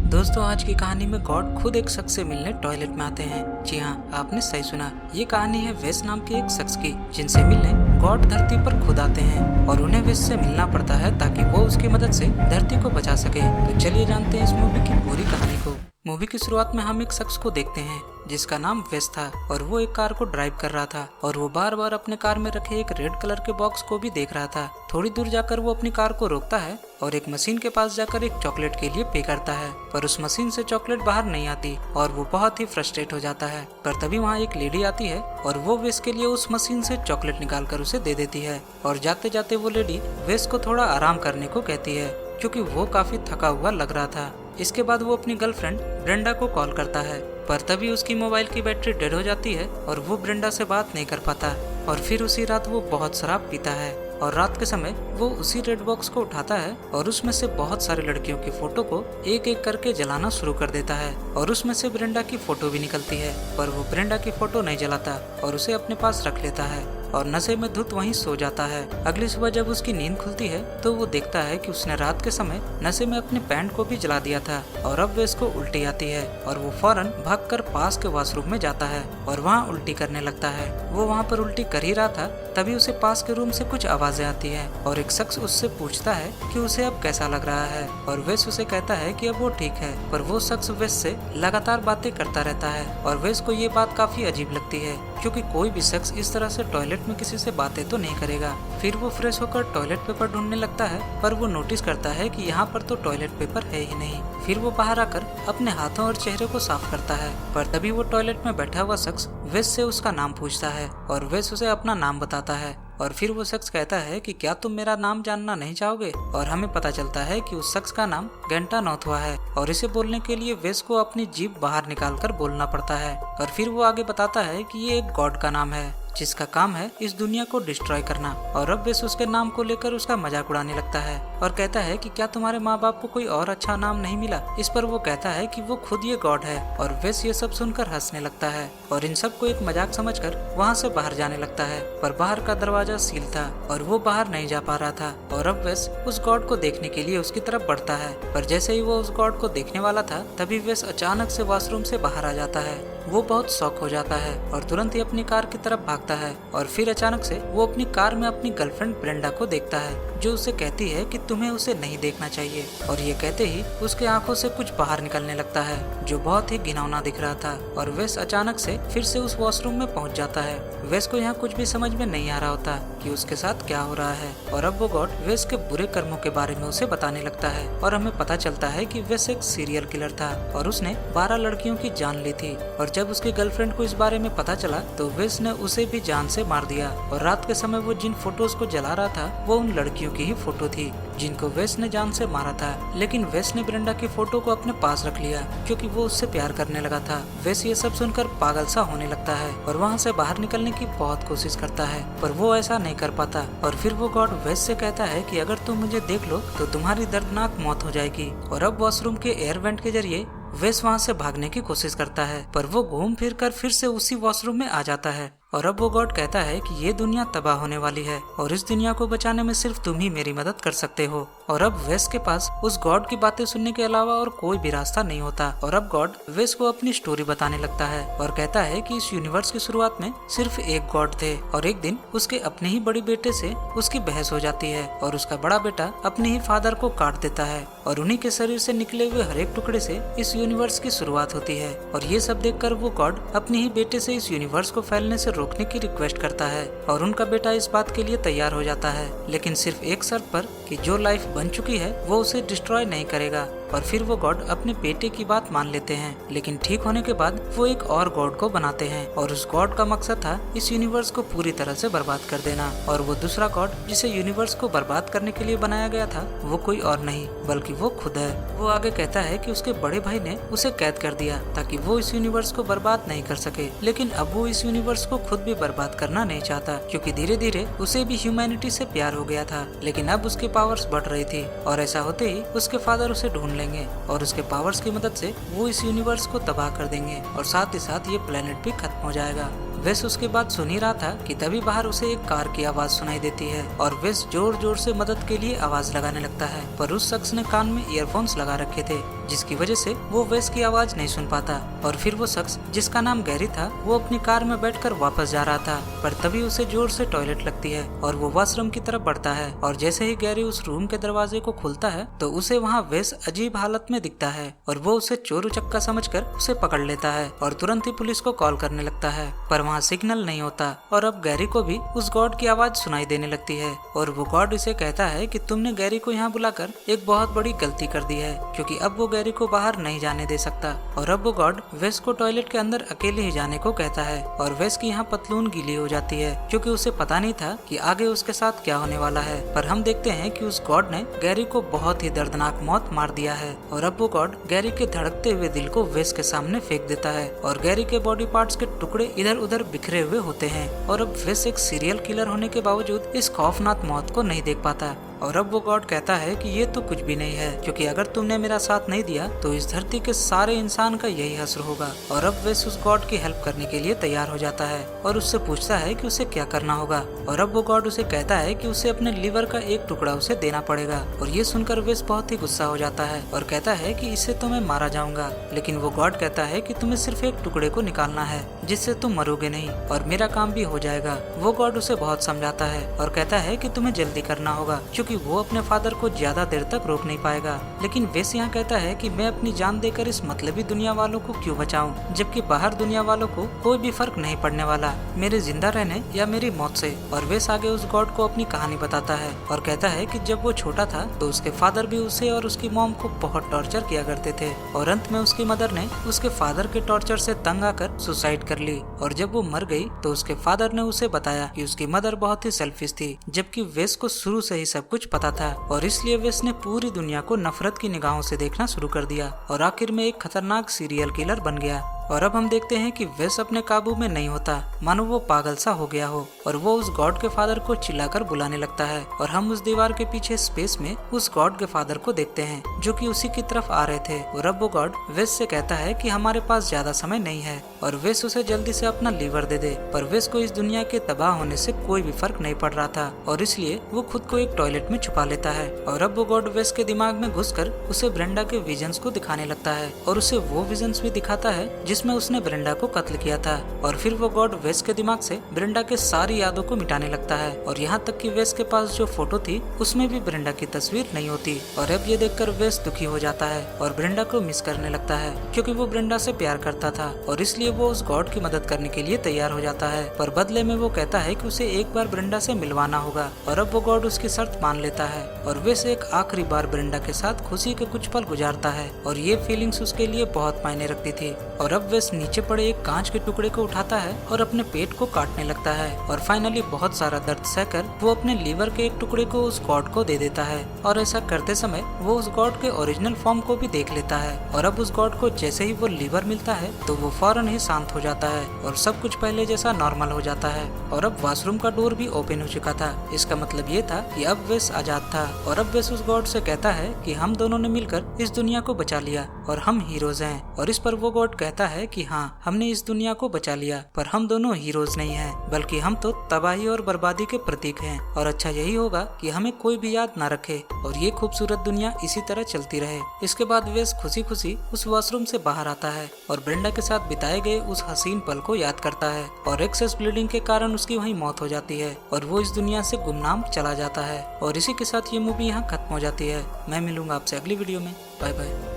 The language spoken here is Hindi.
दोस्तों, आज की कहानी में गॉड खुद एक शख्स से मिलने टॉयलेट में आते हैं। जी हाँ, आपने सही सुना। ये कहानी है वेस नाम के एक शख्स की, जिनसे मिलने गॉड धरती पर खुद आते हैं और उन्हें वेस से मिलना पड़ता है ताकि वो उसकी मदद से धरती को बचा सके। तो चलिए जानते हैं इस मूवी की पूरी कहानी को। मूवी की शुरुआत में हम एक शख्स को देखते हैं जिसका नाम वेस था और वो एक कार को ड्राइव कर रहा था और वो बार बार अपने कार में रखे एक रेड कलर के बॉक्स को भी देख रहा था। थोड़ी दूर जाकर वो अपनी कार को रोकता है और एक मशीन के पास जाकर एक चॉकलेट के लिए पे करता है, पर उस मशीन से चॉकलेट बाहर नहीं आती और वो बहुत ही फ्रस्ट्रेट हो जाता है। पर तभी वहाँ एक लेडी आती है और वो वेस के लिए उस मशीन से चॉकलेट निकाल कर उसे दे देती है और जाते जाते वो लेडी वेस को थोड़ा आराम करने को कहती है क्योंकि वो काफी थका हुआ लग रहा था। इसके बाद वो अपनी गर्लफ्रेंड ब्रेंडा को कॉल करता है, पर तभी उसकी मोबाइल की बैटरी डेड हो जाती है और वो ब्रेंडा से बात नहीं कर पाता। और फिर उसी रात वो बहुत शराब पीता है और रात के समय वो उसी रेड बॉक्स को उठाता है और उसमें से बहुत सारी लड़कियों की फोटो को एक एक करके जलाना शुरू कर देता है और उसमें से ब्रेंडा की फोटो भी निकलती है, पर वो ब्रेंडा की फोटो नहीं जलाता और उसे अपने पास रख लेता है और नशे में धुत वहीं सो जाता है। अगली सुबह जब उसकी नींद खुलती है तो वो देखता है कि उसने रात के समय नशे में अपने पैंट को भी जला दिया था और अब वेस को उल्टी आती है और वो फौरन भागकर पास के वॉशरूम में जाता है और वहाँ उल्टी करने लगता है। वो वहाँ पर उल्टी कर ही रहा था तभी उसे पास के रूम से कुछ आवाजें आती है और एक शख्स उससे पूछता है कि उसे अब कैसा लग रहा है और वेस उसे कहता है कि अब वो ठीक है, पर वो शख्स वेस से लगातार बातें करता रहता है और वेस को ये बात काफी अजीब लगती है क्योंकि कोई भी शख्स इस तरह से टॉयलेट में किसी से बातें तो नहीं करेगा। फिर वो फ्रेश होकर टॉयलेट पेपर ढूंढने लगता है, पर वो नोटिस करता है कि यहाँ पर तो टॉयलेट पेपर है ही नहीं। फिर वो बाहर आकर अपने हाथों और चेहरे को साफ करता है, पर तभी वो टॉयलेट में बैठा हुआ शख्स वेस से उसका नाम पूछता है और वेस उसे अपना नाम बताता है और फिर वो शख्स कहता है कि क्या तुम मेरा नाम जानना नहीं चाहोगे। और हमें पता चलता है कि उस शख्स का नाम गेंटा नौथवा है और इसे बोलने के लिए वेस को अपनी जीभ बाहर निकालकर बोलना पड़ता है। और फिर वो आगे बताता है कि ये एक गॉड का नाम है जिसका काम है इस दुनिया को डिस्ट्रॉय करना। और अब वेस उसके नाम को लेकर उसका मजाक उड़ाने लगता है और कहता है कि क्या तुम्हारे माँ बाप को कोई और अच्छा नाम नहीं मिला। इस पर वो कहता है कि वो खुद ये गॉड है और वेस ये सब सुनकर हंसने लगता है और इन सब को एक मजाक समझकर वहाँ से बाहर जाने लगता है, पर बाहर का दरवाजा सील था और वो बाहर नहीं जा पा रहा था। और अब वेस उस गॉड को देखने के लिए उसकी तरफ बढ़ता है, पर जैसे ही वो उस गॉड को देखने वाला था तभी वेस अचानक से वॉशरूम से बाहर आ जाता है। वो बहुत शॉक हो जाता है और तुरंत ही अपनी कार की तरफ भागता है और फिर अचानक से वो अपनी कार में अपनी गर्लफ्रेंड ब्रेंडा को देखता है जो उसे कहती है कि तुम्हें उसे नहीं देखना चाहिए। और ये कहते ही उसके आंखों से कुछ बाहर निकलने लगता है जो बहुत ही घिनौना दिख रहा था और वेस अचानक से फिर से उस वॉशरूम में पहुंच जाता है। वेस को यहाँ कुछ भी समझ में नहीं आ रहा होता कि उसके साथ क्या हो रहा है और अब वो गॉड वेस के बुरे कर्मों के बारे में उसे बताने लगता है और हमें पता चलता है कि वेस एक सीरियल किलर था और उसने 12 लड़कियों की जान ली थी। और जब उसकी गर्लफ्रेंड को इस बारे में पता चला तो वेस ने उसे भी जान से मार दिया और रात के समय वो जिन फोटोज को जला रहा था वो उन लड़कियों की ही फोटो थी जिनको वेस ने जान से मारा था। लेकिन वेस ने ब्रेंडा की फोटो को अपने पास रख लिया क्योंकि वो उससे प्यार करने लगा था। वेस ये सब सुनकर पागल सा होने लगता है और वहाँ से बाहर निकलने की बहुत कोशिश करता है, पर वो ऐसा नहीं कर पाता। और फिर वो गॉड वेस से कहता है कि अगर तुम मुझे देख लो तो तुम्हारी दर्दनाक मौत हो जाएगी। और अब वॉशरूम के एयर वेंट के जरिए वेस वहाँ से भागने की कोशिश करता है, पर वो घूम फिर कर फिर से उसी वॉशरूम में आ जाता है। और अब वो गॉड कहता है कि ये दुनिया तबाह होने वाली है और इस दुनिया को बचाने में सिर्फ तुम ही मेरी मदद कर सकते हो। और अब वेस के पास उस गॉड की बातें सुनने के अलावा और कोई भी रास्ता नहीं होता। और अब गॉड वेस को अपनी स्टोरी बताने लगता है और कहता है कि इस यूनिवर्स की शुरुआत में सिर्फ एक गॉड थे और एक दिन उसके अपने ही बड़ी बेटे से उसकी बहस हो जाती है और उसका बड़ा बेटा अपने ही फादर को काट देता है और उन्हीं के शरीर से निकले हुए हर एक टुकड़े से इस यूनिवर्स की शुरुआत होती है। और ये सब देखकर वो गॉड अपने ही बेटे से इस यूनिवर्स को फैलने से रोकने की रिक्वेस्ट करता है और उनका बेटा इस बात के लिए तैयार हो जाता है, लेकिन सिर्फ एक शर्त पर कि जो लाइफ बन चुकी है वो उसे डिस्ट्रॉय नहीं करेगा। और फिर वो गॉड अपने बेटे की बात मान लेते हैं, लेकिन ठीक होने के बाद वो एक और गॉड को बनाते हैं और उस गॉड का मकसद था इस यूनिवर्स को पूरी तरह से बर्बाद कर देना। और वो दूसरा गॉड जिसे यूनिवर्स को बर्बाद करने के लिए बनाया गया था वो कोई और नहीं बल्कि वो खुद है। वो आगे कहता है कि उसके बड़े भाई ने उसे कैद कर दिया ताकि वो इस यूनिवर्स को बर्बाद नहीं कर सके, लेकिन अब वो इस यूनिवर्स को खुद भी बर्बाद करना नहीं चाहता क्योंकि धीरे धीरे उसे भी ह्यूमैनिटी से प्यार हो गया था। लेकिन अब उसकी पावर्स बढ़ रही थी और ऐसा होते ही उसके फादर उसे ढूंढ लेंगे और उसके पावर्स की मदद से वो इस यूनिवर्स को तबाह कर देंगे और साथ ही साथ ये प्लेनेट भी खत्म हो जाएगा। वेस उसके बाद सुन ही रहा था कि तभी बाहर उसे एक कार की आवाज सुनाई देती है और वेस जोर जोर से मदद के लिए आवाज लगाने लगता है, पर उस शख्स ने कान में ईयरफोन्स लगा रखे थे जिसकी वजह से वो वेस की आवाज नहीं सुन पाता। और फिर वो शख्स जिसका नाम गैरी था वो अपनी कार में बैठकर वापस जा रहा था, पर तभी उसे जोर से टॉयलेट लगती है और वो वॉशरूम की तरफ बढ़ता है। और जैसे ही गैरी उस रूम के दरवाजे को खोलता है तो उसे वहाँ वेस अजीब हालत में दिखता है और वो उसे चोर उचक्का समझकर उसे पकड़ लेता है और तुरंत ही पुलिस को कॉल करने लगता है, पर वहाँ सिग्नल नहीं होता। और अब गैरी को भी उस गॉड की आवाज सुनाई देने लगती है और वो गॉड इसे कहता है कि तुमने गैरी को यहाँ बुलाकर एक बहुत बड़ी गलती कर दी है, क्योंकि अब वो गैरी को बाहर नहीं जाने दे सकता। और अब वो गॉड वेस को टॉयलेट के अंदर अकेले ही जाने को कहता है और वेस की यहाँ पतलून गीली हो जाती है, क्योंकि उसे पता नहीं था कि आगे उसके साथ क्या होने वाला है। पर हम देखते हैं कि उस गॉड ने गैरी को बहुत ही दर्दनाक मौत मार दिया है। और अब वो गॉड गैरी के धड़कते हुए दिल को वेस के सामने फेंक देता है और गैरी के बॉडी पार्ट्स के टुकड़े इधर उधर बिखरे हुए होते हैं। और अब वेस एक सीरियल किलर होने के बावजूद इस खौफनाक मौत को नहीं देख पाता। और अब वो गॉड कहता है कि ये तो कुछ भी नहीं है, क्योंकि अगर तुमने मेरा साथ नहीं दिया तो इस धरती के सारे इंसान का यही हश्र होगा। और अब वेस उस गॉड की हेल्प करने के लिए तैयार हो जाता है और उससे पूछता है कि उसे क्या करना होगा। और अब वो गॉड उसे कहता है कि उसे अपने लीवर का एक टुकड़ा उसे देना पड़ेगा। और ये सुनकर वेस बहुत ही गुस्सा हो जाता है और कहता है कि इससे तो मैं मारा जाऊंगा। लेकिन वो गॉड कहता है कि तुम्हें सिर्फ एक टुकड़े को निकालना है जिससे तुम मरोगे नहीं और मेरा काम भी हो जाएगा। वो गॉड उसे बहुत समझाता है और कहता है कि तुम्हें जल्दी करना होगा, क्योंकि वो अपने फादर को ज्यादा देर तक रोक नहीं पाएगा। लेकिन वेस यहाँ कहता है कि मैं अपनी जान देकर इस मतलबी दुनिया वालों को क्यों बचाऊं, जबकि बाहर दुनिया वालों को कोई भी फर्क नहीं पड़ने वाला मेरे जिंदा रहने या मेरी मौत से। और वेस आगे उस गॉड को अपनी कहानी बताता है और कहता है कि जब वो छोटा था तो उसके फादर भी उसे और उसकी मॉम को बहुत टॉर्चर किया करते थे और अंत में उसकी मदर ने उसके फादर के टॉर्चर से तंग आकर सुसाइड कर ली। और जब वो मर गई तो उसके फादर ने उसे बताया कि उसकी मदर बहुत ही सेल्फिश थी, जबकि वेस को शुरू से ही सब कुछ पता था और इसलिए वेस ने पूरी दुनिया को नफरत की निगाहों से देखना शुरू कर दिया और आखिर में एक खतरनाक सीरियल किलर बन गया। और अब हम देखते हैं कि वेस अपने काबू में नहीं होता, मानो वो पागल सा हो गया हो और वो उस गॉड के फादर को चिल्लाकर बुलाने लगता है। और हम उस दीवार के पीछे स्पेस में उस गॉड के फादर को देखते हैं जो कि उसी की तरफ आ रहे थे। और अब वो गॉड वेस से कहता है कि हमारे पास ज्यादा समय नहीं है और वेस उसे जल्दी से अपना लीवर दे दे। पर वेस को इस दुनिया के तबाह होने से कोई भी फर्क नहीं पड़ रहा था और इसलिए वो खुद को एक टॉयलेट में छुपा लेता है। और अब वो गॉड वेस के दिमाग में घुसकर उसे ब्रेंडा के विजन्स को दिखाने लगता है और उसे वो विजन्स भी दिखाता है जिसमें उसने ब्रेंडा को कत्ल किया था। और फिर वो गॉड वेस के दिमाग से ब्रेंडा के सारी यादों को मिटाने लगता है और यहाँ तक कि वेस के पास जो फोटो थी उसमें भी ब्रेंडा की तस्वीर नहीं होती। और अब ये देखकर वेस दुखी हो जाता है और ब्रेंडा को मिस करने लगता है, क्योंकि वो ब्रेंडा से प्यार करता था और इसलिए वो उस गॉड की मदद करने के लिए तैयार हो जाता है। पर बदले में वो कहता है कि उसे एक बार ब्रेंडा से मिलवाना होगा। और अब वो गॉड उसकी शर्त मान लेता है और वेस एक आखिरी बार ब्रेंडा के साथ खुशी के कुछ पल गुजारता है और ये फीलिंग्स उसके लिए बहुत मायने रखती थी। और अब वेस नीचे पड़े एक कांच के टुकड़े को उठाता है और अपने पेट को काटने लगता है और फाइनली बहुत सारा दर्द सहकर वो अपने लीवर के एक टुकड़े को उस गॉड को दे देता है। और ऐसा करते समय वो उस गॉड के ओरिजिनल फॉर्म को भी देख लेता है। और अब उस गॉड को जैसे ही वो लीवर मिलता है तो वो फौरन ही शांत हो जाता है और सब कुछ पहले जैसा नॉर्मल हो जाता है। और अब वॉशरूम का डोर भी ओपन हो चुका था। इसका मतलब ये था कि अब वेस आजाद था। और अब वेस उस गॉड से कहता है कि हम दोनों ने मिलकर इस दुनिया को बचा लिया और हम हीरोज हैं। और इस पर वो गॉड कहता है कि हाँ, हमने इस दुनिया को बचा लिया, पर हम दोनों हीरोज नहीं हैं, बल्कि हम तो तबाही और बर्बादी के प्रतीक हैं। और अच्छा यही होगा कि हमें कोई भी याद ना रखे और ये खूबसूरत दुनिया इसी तरह चलती रहे। इसके बाद वेस खुशी खुशी उस वॉशरूम से बाहर आता है और ब्रेंडा के साथ बिताए गए उस हसीन पल को याद करता है और एक्सेस ब्लीडिंग के कारण उसकी वहीं मौत हो जाती है और वो इस दुनिया से गुमनाम चला जाता है। और इसी के साथ ये मूवी यहाँ खत्म हो जाती है। मैं मिलूंगा आपसे अगली वीडियो में। Bye bye.